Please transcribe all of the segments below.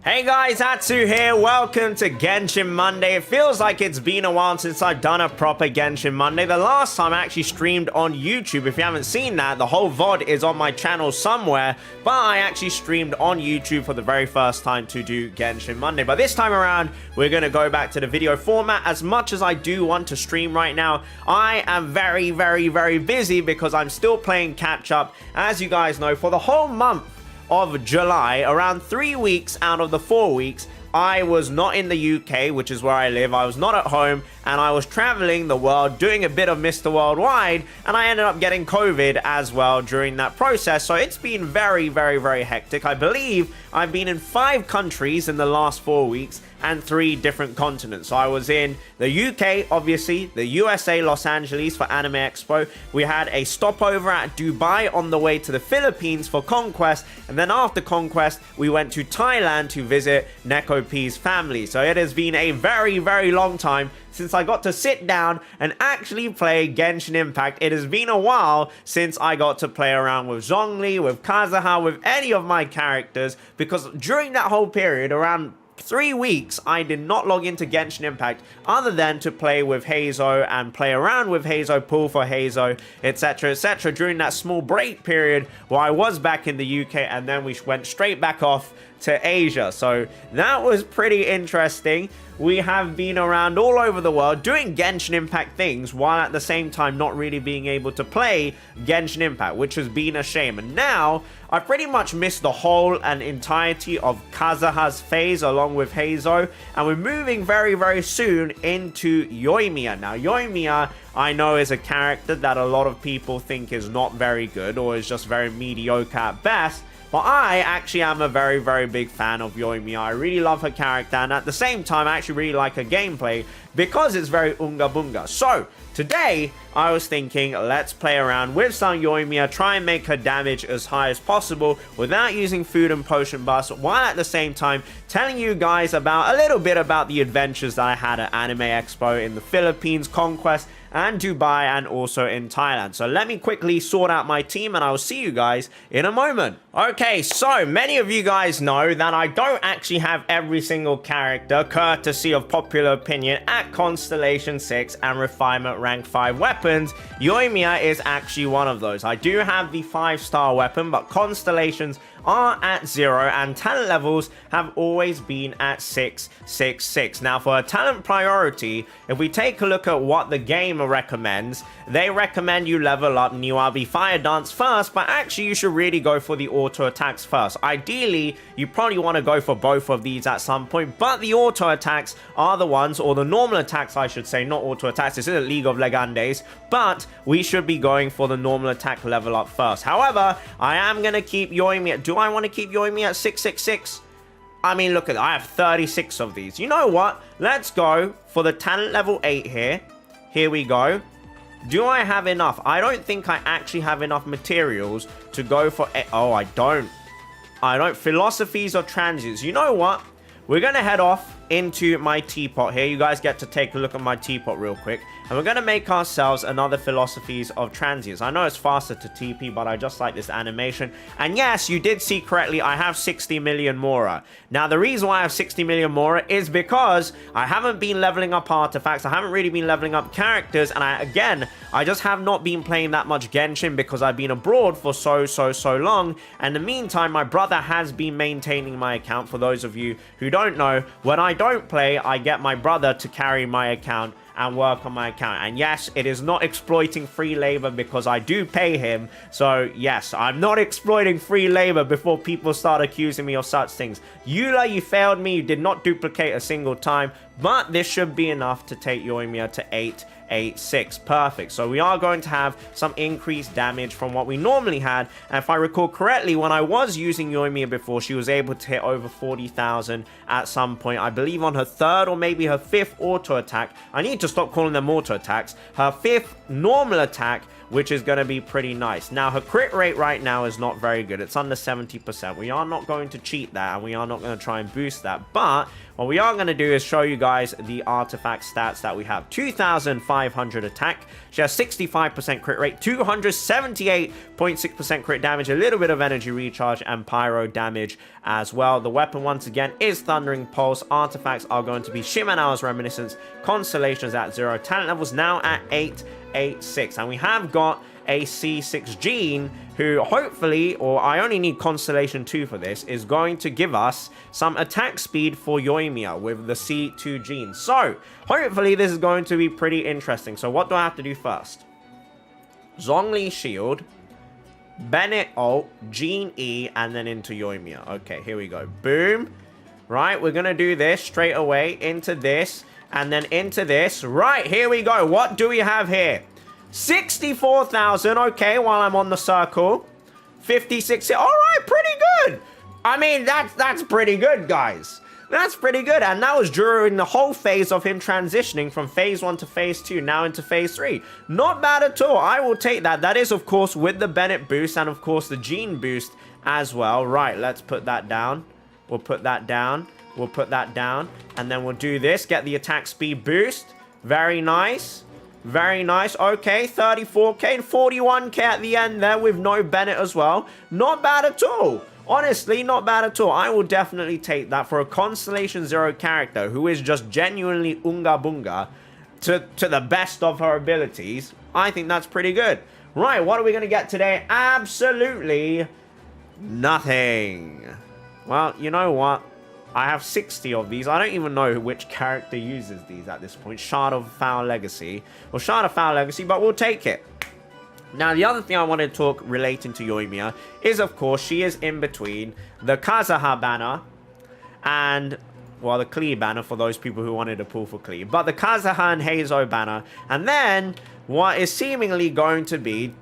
Hey guys, Atsu here. Welcome to Genshin Monday. It feels like it's been a while since I've done a proper Genshin Monday. The last time I actually streamed on YouTube. If you haven't seen that, the whole VOD is on my channel somewhere. But I actually streamed on YouTube for the very first time to do Genshin Monday. But this time around, we're going to go back to the video format. As much as I do want to stream right now, I am very busy because I'm still playing catch up, as you guys know, for the whole month of July. Around 3 weeks out of the 4 weeks, I was not in the UK, which is where I live. I was not at home, and I was traveling the world, doing a bit of Mr. Worldwide, and I ended up getting COVID as well during that process. So it's been very hectic. I believe I've been in 5 countries in the last 4 weeks and 3 different continents. So I was in the UK, obviously, the USA, Los Angeles for Anime Expo. We had a stopover at Dubai on the way to the Philippines for Conquest, and then after Conquest, we went to Thailand to visit Neko P's family. So it has been a very long time since I got to sit down and actually play Genshin Impact. It has been a while since I got to play around with Zhongli, with Kazuha, with any of my characters, because during that whole period, around 3 weeks, I did not log into Genshin Impact other than to play with Heizo and play around with Heizo, pull for Heizo, etc. during that small break period where I was back in the UK, and then we went straight back off to Asia. So that was pretty interesting. We have been around all over the world doing Genshin Impact things while at the same time not really being able to play Genshin Impact, which has been a shame. And now I pretty much missed the whole and entirety of Kazuha's phase along with Heizo, and we're moving very soon into Yoimiya. Now Yoimiya, I know, is a character that a lot of people think is not very good or is just very mediocre at best. But I actually am a very big fan of Yoimiya. I really love her character, and at the same time, I actually really like her gameplay because it's very unga bunga. So today, I was thinking, let's play around with some Yoimiya, try and make her damage as high as possible without using food and potion buffs, while at the same time telling you guys about a little bit about the adventures that I had at Anime Expo in the Philippines, Conquest, and Dubai, and also in Thailand. So let me quickly sort out my team, and I will see you guys in a moment. Okay, so many of you guys know that I don't actually have every single character, courtesy of popular opinion, at Constellation 6 and Refinement Rank 5 weapons. Yoimiya is actually one of those. I do have the 5-star weapon, but Constellations are at 0, and talent levels have always been at 666. Now for a talent priority, if we take a look at what the game recommends, they recommend you level up Niwabi Fire Dance first, but actually you should really go for the auto attacks first. Ideally, you probably want to go for both of these at some point, but the auto attacks are the ones, or the normal attacks I should say, not auto attacks. This is a League of Legendes, but we should be going for the normal attack level up first. However, I am going to keep Yoimiya. Do I want to keep Yoimiya at 666? I mean, look at that. I have 36 of these. You know what? Let's go for the talent level 8 here. Here we go. Do I have enough? I don't think I actually have enough materials to go for... Oh, I don't. Philosophies or transients. You know what? We're going to head off into my teapot here. You guys get to take a look at my teapot real quick. And we're going to make ourselves another Philosophies of Transience. I know it's faster to TP, but I just like this animation. And yes, you did see correctly, I have 60 million Mora. Now, the reason why I have 60 million Mora is because I haven't been leveling up artifacts. I haven't really been leveling up characters. And I just have not been playing that much Genshin because I've been abroad for so long. And in the meantime, my brother has been maintaining my account. For those of you who don't know, when I don't play, I get my brother to carry my account and work on my account. And yes, it is not exploiting free labor because I do pay him. So yes, I'm not exploiting free labor before people start accusing me of such things. Eula, you failed me. You did not duplicate a single time, but this should be enough to take Yoimiya to 886. Perfect. So we are going to have some increased damage from what we normally had. And if I recall correctly, when I was using Yoimiya before, she was able to hit over 40,000 at some point. I believe on her 3rd or maybe her 5th auto attack. I need to stop calling them auto attacks. Her 5th normal attack, which is going to be pretty nice. Now, her crit rate right now is not very good. It's under 70%. We are not going to cheat that, and we are not going to try and boost that. But what we are going to do is show you guys the artifact stats that we have. 2,500 2500 attack. She has 65% crit rate, 278.6% crit damage, a little bit of energy recharge, and pyro damage as well. The weapon, once again, is Thundering Pulse. Artifacts are going to be Shimenawa's Reminiscence, Constellations at 0, talent levels now at 886. And we have got a C6 gene who hopefully, or I only need Constellation 2 for this, is going to give us some attack speed for Yoimiya with the C2 gene. So hopefully this is going to be pretty interesting. So what do I have to do first? Zhongli shield, Bennett ult, Gene E, and then into Yoimiya. Okay, here we go. Boom. Right, we're gonna do this straight away into this and then into this. Right, here we go. What do we have here? 64,000. Okay, while I'm on the circle. 56. All right, pretty good. I mean, that's pretty good, guys. That's pretty good. And that was during the whole phase of him transitioning from phase 1 to phase 2, now into phase 3. Not bad at all. I will take that. That is, of course, with the Bennett boost and, of course, the Gene boost as well. Right, let's put that down. We'll put that down. We'll put that down. And then we'll do this. Get the attack speed boost. Very nice. Very nice. Okay, 34k and 41k at the end there with no Bennett as well. Not bad at all. Honestly, not bad at all. I will definitely take that for a Constellation 0 character who is just genuinely Unga Bunga to the best of her abilities. I think that's pretty good. Right, what are we going to get today? Absolutely nothing. Well, you know what? I have 60 of these. I don't even know which character uses these at this point. Shard of Foul Legacy. Or Shard of Foul Legacy, but we'll take it. Now, the other thing I want to talk relating to Yoimiya is, of course, she is in between the Kazuha banner and, well, the Klee banner for those people who wanted to pull for Klee. But the Kazuha and Heizo banner. And then, what is seemingly going to be,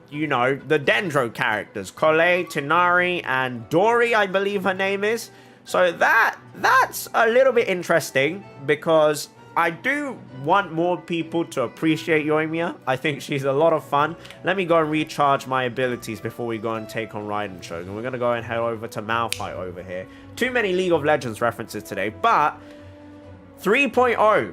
you know, the Dendro characters. Kole, Tinari, and Dori, I believe her name is. So that's a little bit interesting because I do want more people to appreciate Yoimiya. I think she's a lot of fun. Let me go and recharge my abilities before we go and take on Raiden Shogun. We're going to go and head over to Malphite over here. Too many League of Legends references today, but 3.0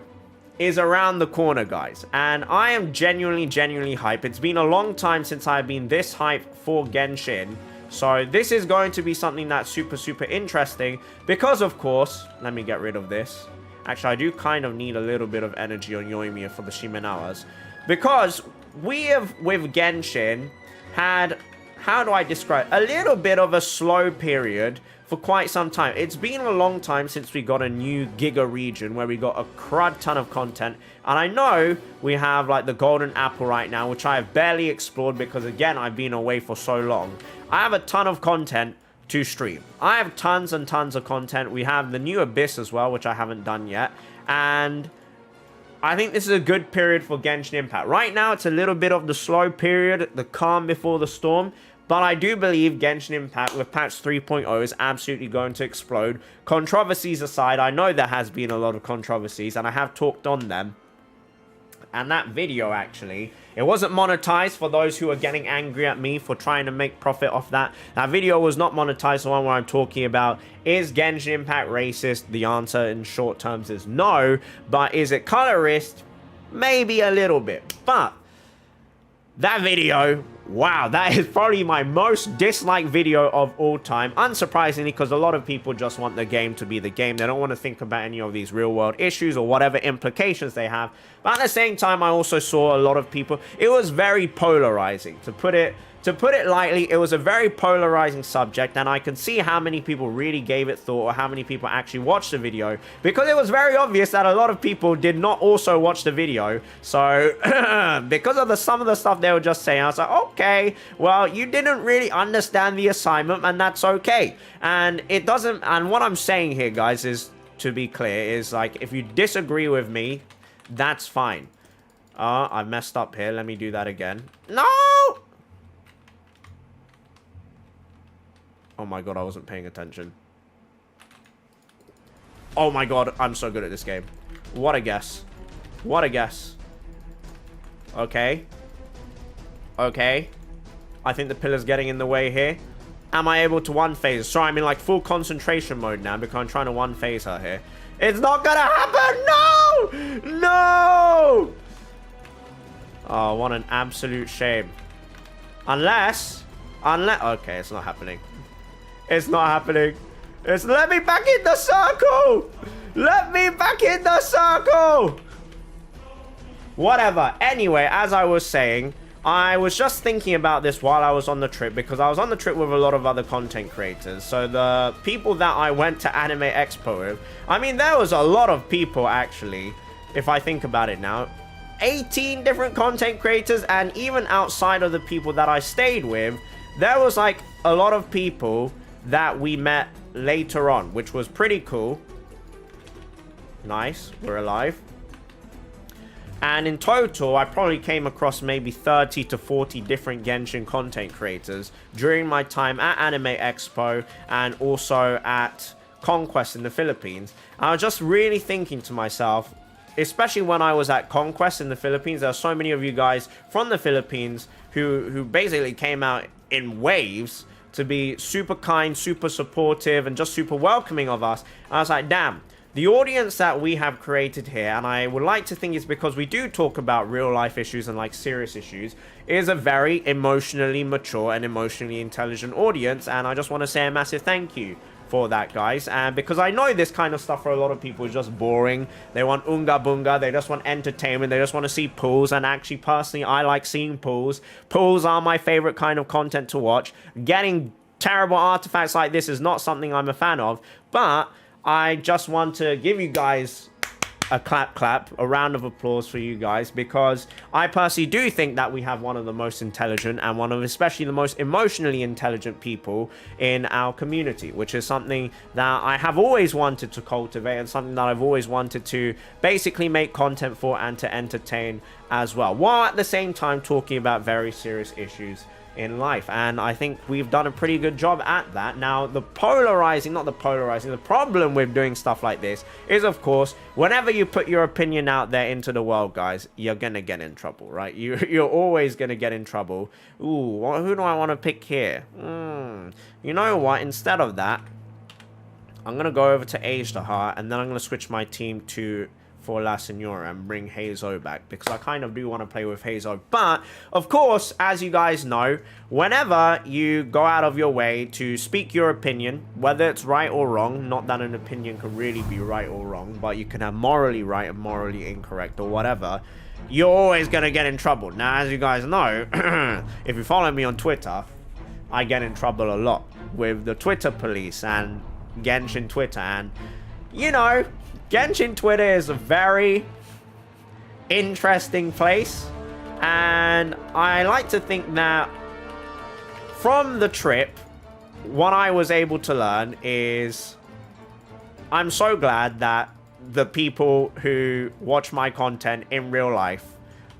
is around the corner, guys. And I am genuinely hyped. It's been a long time since I've been this hyped for Genshin. So this is going to be something that's super interesting because, of course, let me get rid of this. Actually, I do kind of need a little bit of energy on Yoimiya for the Shimenawas. Because we have, with Genshin, had, how do I describe, a little bit of a slow period for quite some time. It's been a long time since we got a new Giga region where we got a crud ton of content. And I know we have like the Golden Apple right now, which I have barely explored because, again, I've been away for so long. I have a ton of content to stream. I have tons and tons of content. We have the new Abyss as well, which I haven't done yet. And I think this is a good period for Genshin Impact. Right now, it's a little bit of the slow period, the calm before the storm. But I do believe Genshin Impact with patch 3.0 is absolutely going to explode. Controversies aside, I know there has been a lot of controversies, and I have talked on them. And that video, actually, it wasn't monetized for those who are getting angry at me for trying to make profit off that. That video was not monetized, the one where I'm talking about, is Genshin Impact racist? The answer in short terms is no. But is it colorist? Maybe a little bit. But that video, wow, that is probably my most disliked video of all time. Unsurprisingly, because a lot of people just want the game to be the game. They don't want to think about any of these real world issues or whatever implications they have. But at the same time, I also saw a lot of people. It was very polarizing. To put it lightly, it was a very polarizing subject, and I can see how many people really gave it thought or how many people actually watched the video, because it was very obvious that a lot of people did not also watch the video. So because of some of the stuff they were just saying, I was like, okay, well, you didn't really understand the assignment, and that's okay. And it doesn't, and what I'm saying here, guys, is, to be clear, is like, if you disagree with me, that's fine. I messed up here. Let me do that again. No! Oh my god, I wasn't paying attention. Oh my god, I'm so good at this game. What a guess. What a guess. Okay. Okay. I think the pillar's getting in the way here. Am I able to one-phase? Sorry, I'm in like full concentration mode now because I'm trying to one-phase her here. It's not gonna happen! No! No! Oh, what an absolute shame. Unless, okay, it's not happening. It's not happening. Let me back in the circle. Let me back in the circle. Whatever. Anyway, as I was saying, I was just thinking about this while I was on the trip, because I was on the trip with a lot of other content creators. So the people that I went to Anime Expo with, I mean, there was a lot of people actually, if I think about it now. 18 different content creators, and even outside of the people that I stayed with, there was like a lot of people that we met later on, which was pretty cool. Nice, we're alive. And in total, I probably came across maybe 30 to 40 different Genshin content creators during my time at Anime Expo and also at Conquest in the Philippines. I was just really thinking to myself, especially when I was at Conquest in the Philippines, there are so many of you guys from the Philippines who basically came out in waves to be super kind, super supportive, and just super welcoming of us. And I was like, damn, the audience that we have created here, and I would like to think it's because we do talk about real life issues and like serious issues, is a very emotionally mature and emotionally intelligent audience. And I just want to say a massive thank you for that, guys. And because I know this kind of stuff for a lot of people is just boring. They want unga bunga, they just want entertainment, they just want to see pools. And actually, personally, I like seeing pools. Pools are my favorite kind of content to watch. Getting terrible artifacts like this is not something I'm a fan of, but I just want to give you guys a clap, a round of applause for you guys, because I personally do think that we have one of the most intelligent and one of especially the most emotionally intelligent people in our community, which is something that I have always wanted to cultivate and something that I've always wanted to basically make content for and to entertain as well, while at the same time talking about very serious issues in life. And I think we've done a pretty good job at that. Now, the problem with doing stuff like this is, of course, whenever you put your opinion out there into the world, guys, you're gonna get in trouble, right? You're always gonna get in trouble. Ooh, who do I want to pick here? You know what? Instead of that, I'm gonna go over to Age the Heart, and then I'm gonna switch my team to for La Senora and bring Hazo back, because I kind of do want to play with Hazo. But of course, as you guys know, whenever you go out of your way to speak your opinion, whether it's right or wrong, not that an opinion can really be right or wrong, but you can have morally right and morally incorrect or whatever, you're always going to get in trouble. Now, as you guys know, if you follow me on Twitter, I get in trouble a lot with the Twitter police and Genshin Twitter. And, you know, Genshin Twitter is a very interesting place, and I like to think that from the trip, what I was able to learn is I'm so glad that the people who watch my content in real life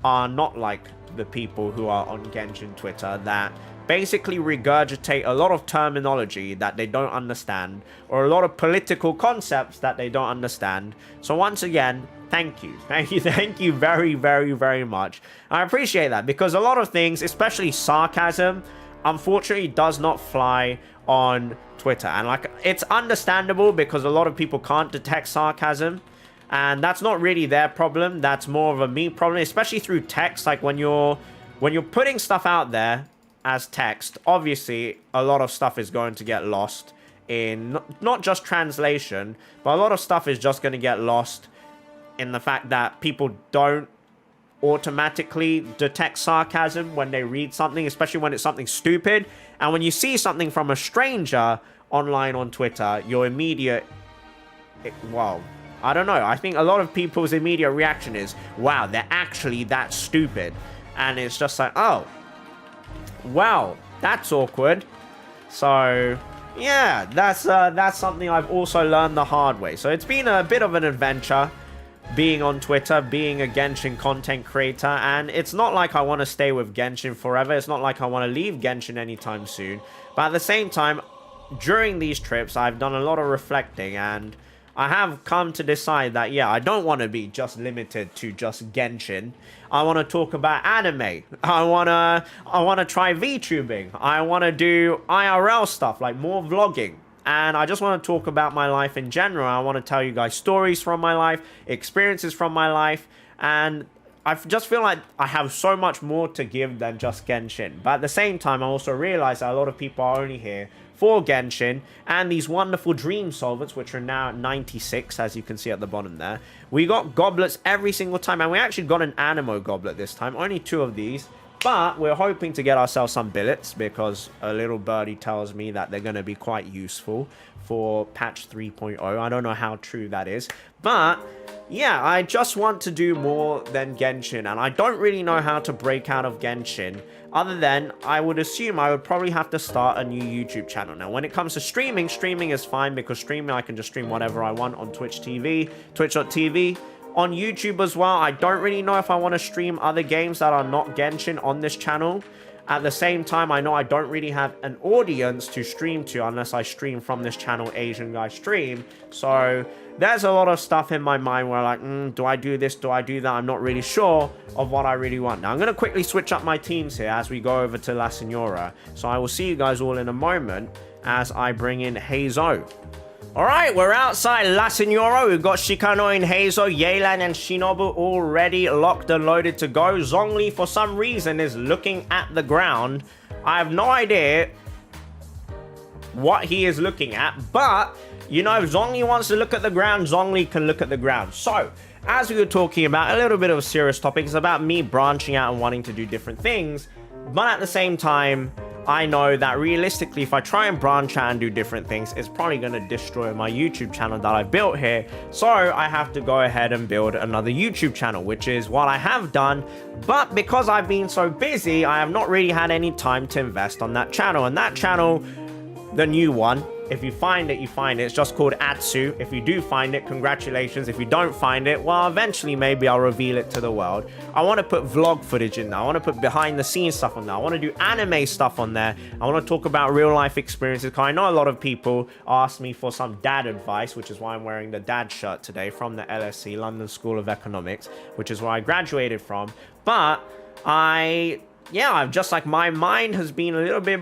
are not like the people who are on Genshin Twitter that basically regurgitate a lot of terminology that they don't understand, or a lot of political concepts that they don't understand. So once again, thank you very, very, very much. I appreciate that, because a lot of things, especially sarcasm, unfortunately does not fly on Twitter. And like, it's understandable because a lot of people can't detect sarcasm, and that's not really their problem, that's more of a me problem, especially through text. Like when you're putting stuff out there as text, obviously a lot of stuff is going to get lost in not just translation, but a lot of stuff is just going to get lost in the fact that people don't automatically detect sarcasm when they read something, especially when it's something stupid. And when you see something from a stranger online on Twitter, your immediate, well, I don't know, I think a lot of people's immediate reaction is, wow, they're actually that stupid. And it's just like, oh, well, that's awkward. So yeah, that's something I've also learned the hard way. So it's been a bit of an adventure being on Twitter, being a Genshin content creator, and it's not like I want to stay with Genshin forever. It's not like I want to leave Genshin anytime soon. But at the same time, during these trips, I've done a lot of reflecting, and I have come to decide that, yeah, I don't want to be just limited to just Genshin. I want to talk about anime. I want to try VTubing. I want to do IRL stuff, like more vlogging. And I just want to talk about my life in general. I want to tell you guys stories from my life, experiences from my life. And I just feel like I have so much more to give than just Genshin. But at the same time, I also realize that a lot of people are only here for Genshin and these wonderful dream solvents, which are now at 96, as you can see at the bottom there. We got goblets every single time, and we actually got an Animo goblet this time. Only 2 of these. But we're hoping to get ourselves some billets because a little birdie tells me that they're going to be quite useful for patch 3.0. I don't know how true that is. But yeah, I just want to do more than Genshin. And I don't really know how to break out of Genshin. Other than, I would assume I would probably have to start a new YouTube channel. Now, when it comes to streaming, streaming is fine because streaming, I can just stream whatever I want on Twitch TV, twitch.tv. On YouTube as well, I don't really know if I want to stream other games that are not Genshin on this channel. At the same time, I know I don't really have an audience to stream to unless I stream from this channel, Asian Guy Stream. So there's a lot of stuff in my mind where like, do I do this? Do I do that? I'm not really sure of what I really want. Now, I'm going to quickly switch up my teams here as we go over to La Senora. So I will see you guys all in a moment as I bring in Heizo. Alright, we're outside La Senora. We've got Shikano and Heizo, Yelan and Shinobu already locked and loaded to go. Zhongli, for some reason, is looking at the ground. I have no idea what he is looking at, but, you know, if Zhongli wants to look at the ground, Zhongli can look at the ground. So, as we were talking about, a little bit of a serious topic. It's about me branching out and wanting to do different things, but at the same time, I know that realistically, if I try and branch out and do different things, it's probably going to destroy my YouTube channel that I built here. So I have to go ahead and build another YouTube channel, which is what I have done. But because I've been so busy, I have not really had any time to invest on that channel. And that channel, the new one, if you find it, you find it. It's just called Atsu. If you do find it, congratulations. If you don't find it, well, eventually maybe I'll reveal it to the world. I want to put vlog footage in there. I want to put behind the scenes stuff on there. I want to do anime stuff on there. I want to talk about real life experiences, because I know a lot of people ask me for some dad advice, which is why I'm wearing the dad shirt today from the LSE, London School of Economics, which is where I graduated from. But I've just like, my mind has been a little bit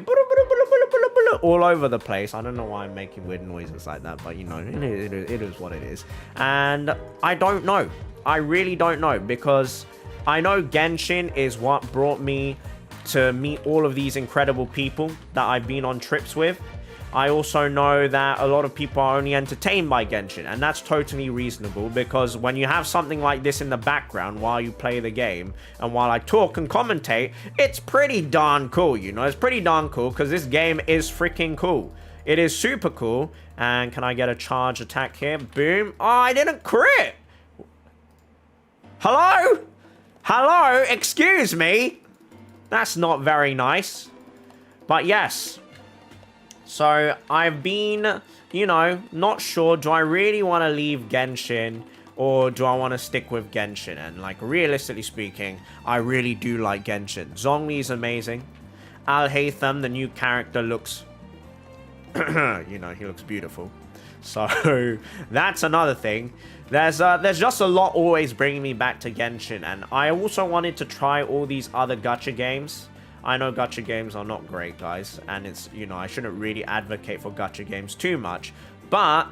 all over the place. I don't know why I'm making weird noises like that, but you know, it is what it is. And I don't know. I really don't know, because I know Genshin is what brought me to meet all of these incredible people that I've been on trips with. I also know that a lot of people are only entertained by Genshin, and that's totally reasonable, because when you have something like this in the background while you play the game, and while I talk and commentate, it's pretty darn cool, you know? It's pretty darn cool, because this game is freaking cool. It is super cool. And can I get a charge attack here? Boom. Oh, I didn't crit! Hello? Hello? Excuse me? That's not very nice. But yes. So, I've been, you know, not sure. Do I really want to leave Genshin, or do I want to stick with Genshin? And, like, realistically speaking, I really do like Genshin. Zhongli is amazing. Al-Haytham, the new character, looks, you know, he looks beautiful. So, that's another thing. There's just a lot always bringing me back to Genshin. And I also wanted to try all these other gacha games. I know gacha games are not great, guys, and it's, you know, I shouldn't really advocate for gacha games too much, but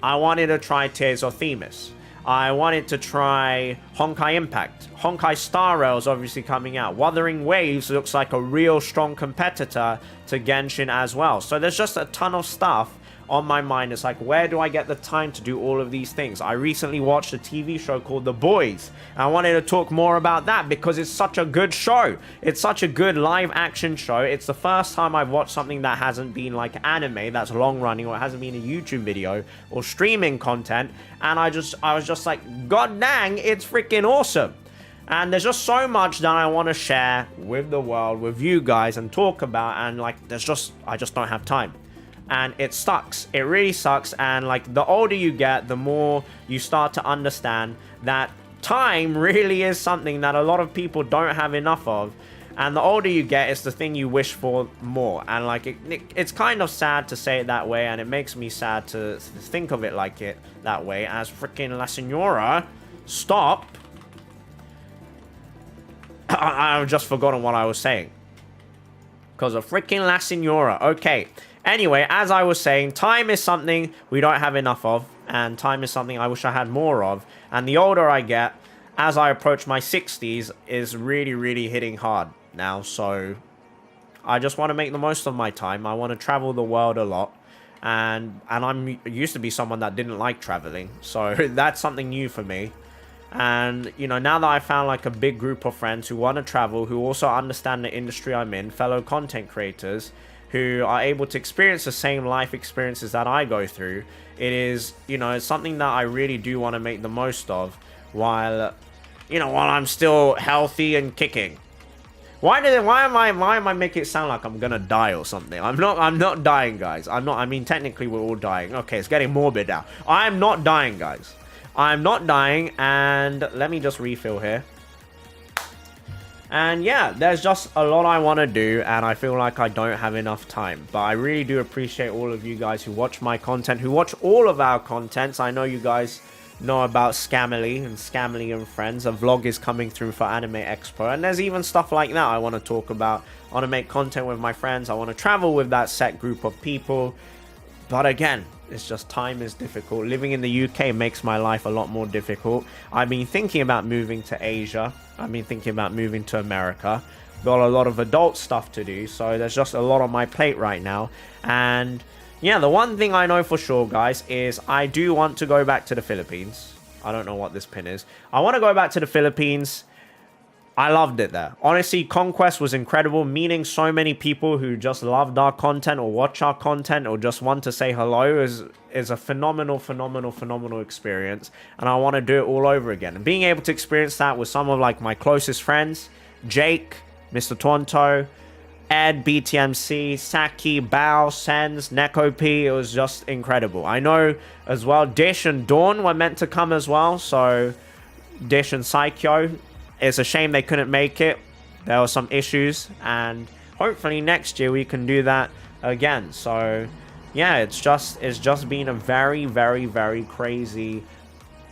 I wanted to try Tears of Themis. I wanted to try Honkai Impact. Honkai Star Rail is obviously coming out. Wuthering Waves looks like a real strong competitor to Genshin as well. So there's just a ton of stuff on my mind. It's like, where do I get the time to do all of these things? I recently watched a TV show called The Boys. I wanted to talk more about that because it's such a good show. It's such a good live action show. It's the first time I've watched something that hasn't been like anime, that's long running, or it hasn't been a YouTube video or streaming content. And I was just like, god dang, it's freaking awesome. And there's just so much that I want to share with the world, with you guys, and talk about. And like, I just don't have time. And it sucks. It really sucks. And like, the older you get, the more you start to understand that time really is something that a lot of people don't have enough of. And the older you get, it's the thing you wish for more. And like, it's kind of sad to say it that way. And it makes me sad to think of it like it that way. As freaking La Senora, stop. I've just forgotten what I was saying. Because of freaking La Senora. Okay. Anyway, as I was saying, time is something we don't have enough of, and time is something I wish I had more of. And the older I get, as I approach my 60s is really, really hitting hard now. So I just want to make the most of my time. I want to travel the world a lot. And I'm used to be someone that didn't like traveling. So that's something new for me. And, you know, now that I found like a big group of friends who want to travel, who also understand the industry I'm in, fellow content creators, who are able to experience the same life experiences that I go through, it is, you know, it's something that I really do want to make the most of while, you know, while I'm still healthy and kicking. Why am I making it sound like I'm gonna die or something? I'm not dying, guys. I mean, technically we're all dying. Okay, it's getting morbid now. I'm not dying, guys. I'm not dying, and let me just refill here. And yeah, there's just a lot I want to do, and I feel like I don't have enough time. But I really do appreciate all of you guys who watch my content, who watch all of our contents. I know you guys know about Scamily and Friends. A vlog is coming through for Anime Expo, and there's even stuff like that I want to talk about. I want to make content with my friends. I want to travel with that set group of people. But again, it's just time is difficult. Living in the UK makes my life a lot more difficult. I've been thinking about moving to Asia. I've been thinking about moving to America. Got a lot of adult stuff to do, so there's just a lot on my plate right now. And yeah, the one thing I know for sure, guys, is I do want to go back to the Philippines. I don't know what this pin is. I want to go back to the Philippines. I loved it there. Honestly, Conquest was incredible. Meeting so many people who just loved our content or watch our content or just want to say hello is a phenomenal experience. And I want to do it all over again. And being able to experience that with some of like my closest friends, Jake, Mr. Tonto, Ed, BTMC, Saki, Bao, Sens, Neko P, it was just incredible. I know as well Dish and Dawn were meant to come as well, so Dish and Psycho, it's a shame they couldn't make it. There were some issues, and hopefully next year we can do that again. So yeah, it's just been a very crazy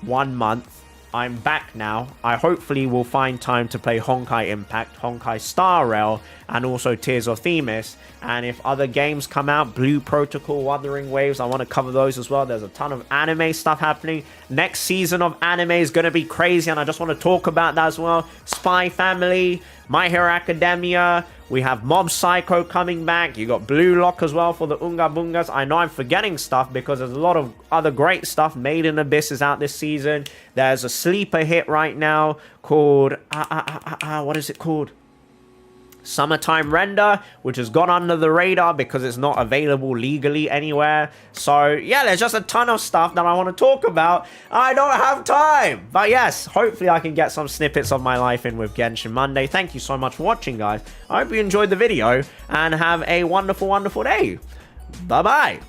1 month. I'm back now. I hopefully will find time to play Honkai Impact, Honkai Star Rail, and also Tears of Themis. And if other games come out, Blue Protocol, Wuthering Waves, I want to cover those as well. There's a ton of anime stuff happening. Next season of anime is going to be crazy, and I just want to talk about that as well. Spy Family, My Hero Academia. We have Mob Psycho coming back. You got Blue Lock as well for the Unga Bungas. I know I'm forgetting stuff because there's a lot of other great stuff. Made in Abyss is out this season. There's a sleeper hit right now called... what is it called? Summertime Render, which has gone under the radar because it's not available legally anywhere. So yeah, there's just a ton of stuff that I want to talk about. I don't have time, but yes, hopefully I can get some snippets of my life in with Genshin Monday. Thank you so much for watching, guys. I hope you enjoyed the video and have a wonderful day. Bye bye.